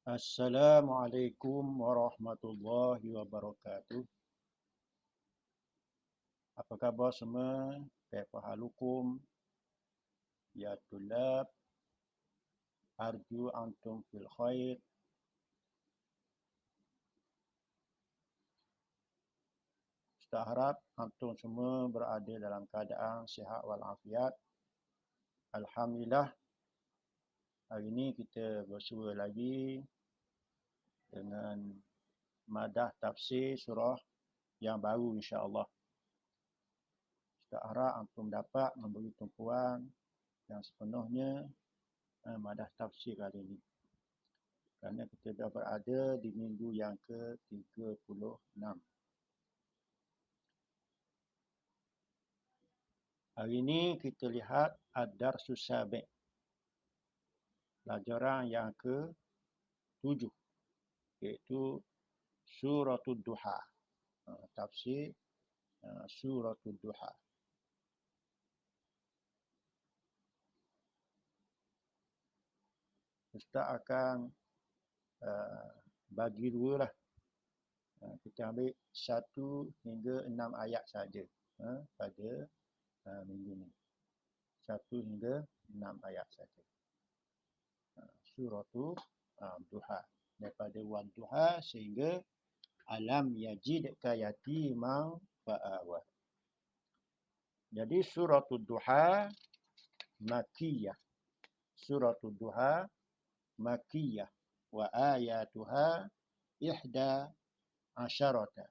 Assalamualaikum warahmatullahi wabarakatuh. Apa khabar semua? Kaifa halukum? Ya tulab, arju antum fil khair. Kita harap antum semua berada dalam keadaan sihat walafiat. Alhamdulillah, hari ini kita bersua lagi dengan madah tafsir surah yang baru insya-Allah. Kita harap antum dapat memberi tumpuan yang sepenuhnya madah tafsir kali ini. Kerana kita dah berada di minggu yang ke-36. Hari ini kita lihat Ad-Darsus Sabi'. Pelajaran yang ke-7. Iaitu Suratul Duha. Tafsir Suratul Duha. Ustaz akan bagi dua lah. Kita ambil 1 hingga 6 ayat saja pada minggu ni. 1 hingga 6 ayat saja. Suratul Duha. Daripada Wadduha sehingga Alam yajidka yatiman fa'awa. Jadi Suratul Duha Makkiyah. Suratul Duha Makkiyah. Wa ayatuha ihda asyarata.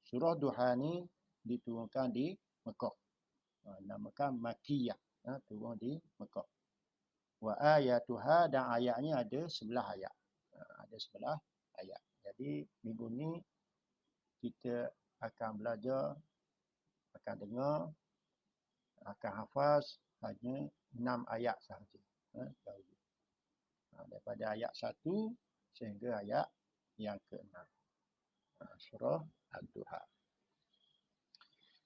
Surah Duha ni diturunkan di Mekah. Namakan Makkiyah. Turun di Mekah. Wa ayatuha, dan ayatnya ada 11 ayat. Ada 11 ayat. Jadi minggu ni kita akan belajar, akan dengar, akan hafaz hanya 6 ayat sahaja. Daripada ayat 1 sehingga ayat yang ke-6. Surah Ad-Duha.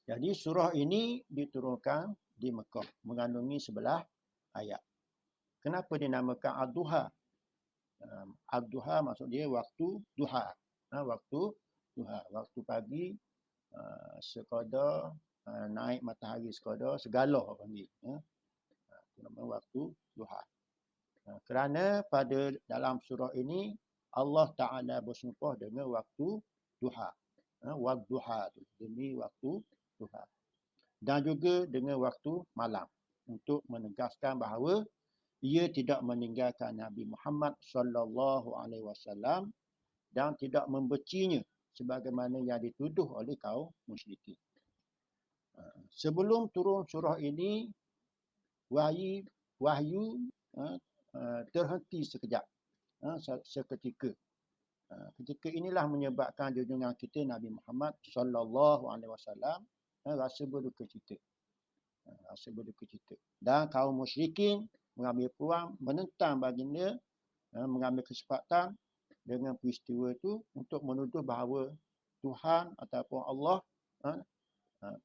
Jadi surah ini diturunkan di Mekah, mengandungi 11 ayat. Kenapa dinamakan Ad-Duha? Ad-Duha maksud dia waktu duha. Waktu duha. Waktu pagi sekadar naik matahari sekadar segala panggil. Itu nama waktu duha. Kerana pada dalam surah ini Allah Ta'ala bersumpah dengan waktu duha. Wadduha tu. Demi waktu duha. Dan juga dengan waktu malam. Untuk menegaskan bahawa ia tidak meninggalkan Nabi Muhammad sallallahu alaihi wasallam dan tidak membencinya sebagaimana yang dituduh oleh kaum musyrikin. Sebelum turun surah ini, wahyu terhenti sekejap, seketika. Ketika inilah menyebabkan junjungan kita Nabi Muhammad sallallahu alaihi wasallam rasa berduka cita. Dan kaum musyrikin mengambil peluang menentang baginda, mengambil kesempatan dengan peristiwa itu untuk menuduh bahawa Tuhan ataupun Allah,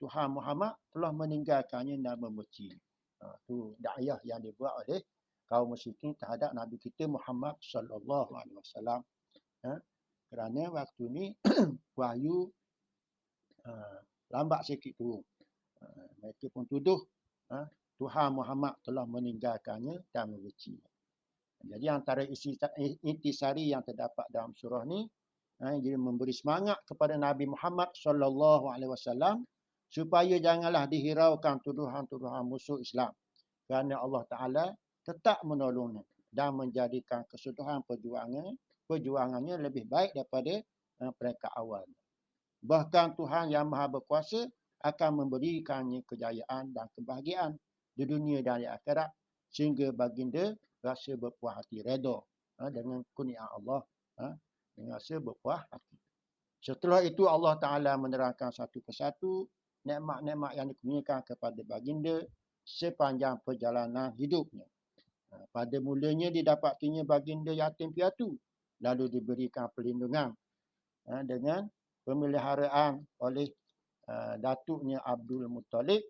Tuhan Muhammad telah meninggalkannya dan membenci. Itu dakwah yang dibuat oleh kaum musyrikin terhadap Nabi kita Muhammad sallallahu alaihi wasallam. Kerana waktu ni wahyu lambat sikit turun. Mereka pun tuduh Tuhan Muhammad telah meninggalkannya dan membencinya. Jadi antara intisari yang terdapat dalam surah ni, jadi memberi semangat kepada Nabi Muhammad sallallahu alaihi wasallam supaya janganlah dihiraukan tuduhan-tuduhan musuh Islam. Kerana Allah Taala tetap menolongnya dan menjadikan keseluruhan perjuangannya lebih baik daripada peringkat awal. Bahkan Tuhan yang Maha Berkuasa akan memberikannya kejayaan dan kebahagiaan di dunia dan di akhirat sehingga baginda rasa berpuas hati, redha dengan kurnia Allah, dengan rasa berpuas hati. Setelah itu Allah Taala menerangkan satu persatu nikmat-nikmat yang dikurniakan kepada baginda sepanjang perjalanan hidupnya. Pada mulanya didapatinya baginda yatim piatu, lalu diberikan perlindungan dengan pemeliharaan oleh datuknya Abdul Muttalib,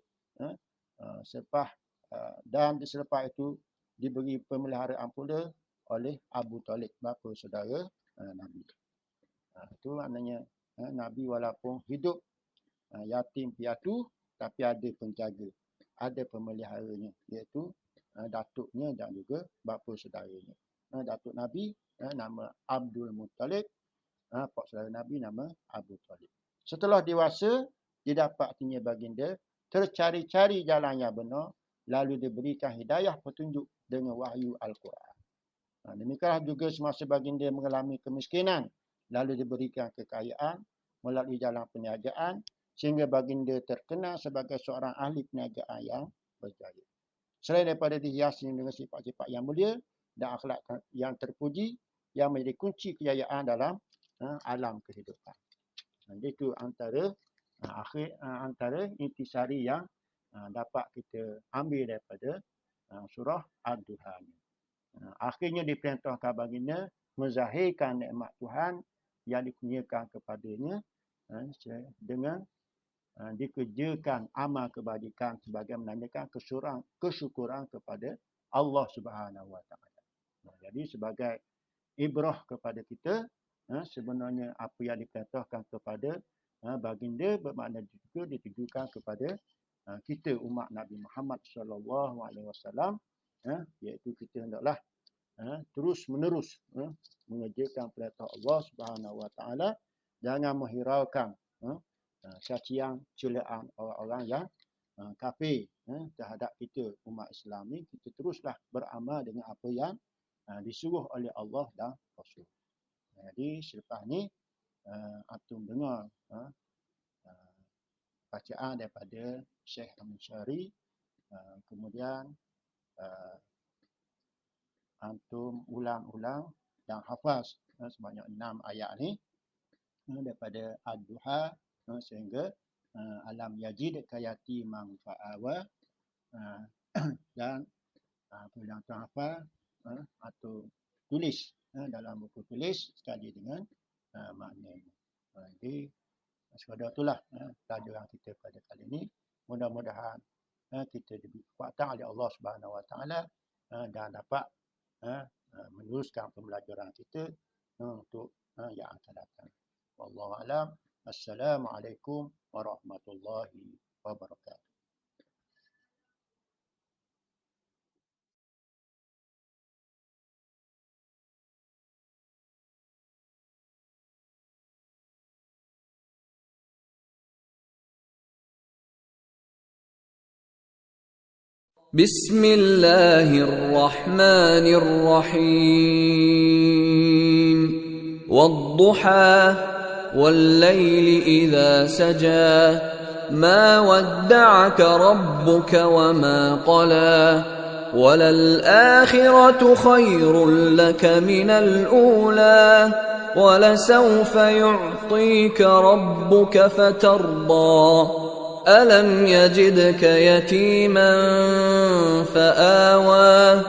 dan selepas itu diberi pemeliharaan pula oleh Abu Talib, bapa saudara Nabi. Itu maknanya Nabi walaupun hidup yatim piatu, tapi ada penjaga, ada pemeliharanya, iaitu datuknya dan juga bapa saudaranya. Datuk Nabi nama Abdul Muttalib, pak saudara Nabi nama Abu Talib. Setelah dewasa, didapatnya baginda tercari-cari jalan yang benar, lalu diberikan hidayah petunjuk dengan wahyu Al-Quran. Demikianlah juga semasa baginda mengalami kemiskinan, lalu diberikan kekayaan melalui jalan perniagaan, sehingga baginda terkenal sebagai seorang ahli perniagaan yang berjaya. Selain daripada dihiasi dengan sifat-sifat yang mulia dan akhlak yang terpuji, yang menjadi kunci kejayaan dalam alam kehidupan. Itu antara antara intisari yang dapat kita ambil daripada surah Ad-Duha. Akhirnya diperintahkan baginda menzahirkan nikmat Tuhan yang dikurniakan kepadanya dengan dikerjakan amal kebajikan sebagai menandakan kesyukuran kepada Allah Subhanahu Wa Taala. Jadi sebagai ibrah kepada kita, sebenarnya apa yang diperintahkan kepada baginda bermakna juga ditujukan kepada kita umat Nabi Muhammad sallallahu alaihi wasallam, iaitu kita hendaklah terus menerus mengerjakan perintah Allah Subhanahu Wa Taala, jangan menghiraukan cacian celaan orang-orang yang kafir terhadap kita umat Islam ni. Kita teruslah beramal dengan apa yang disuruh oleh Allah dan Rasul. Jadi selepas ni antum dengar bacaan daripada Syekh Ahmad Syari, kemudian antum ulang-ulang dan hafaz sebanyak 6 ayat ni daripada Ad-Duha sehingga alam yajid kayati man fa'awa, dan apabila antum hafal atau tulis dalam buku tulis sekali dengan maknanya. Jadi sekadar itulah pelajaran kita pada kali ini. Mudah-mudahan kita diberi kekuatan oleh Allah Subhanahu Wa Taala dan dapat meneruskan pembelajaran kita untuk yang akan datang. Wallahu a'lam. Assalamualaikum warahmatullahi wabarakatuh. بسم الله الرحمن الرحيم والضحى والليل إذا سجى ما ودعك ربك وما قلى وللآخرة خير لك من الأولى ولسوف يعطيك ربك فترضى ألم يجدك يتيما فآوى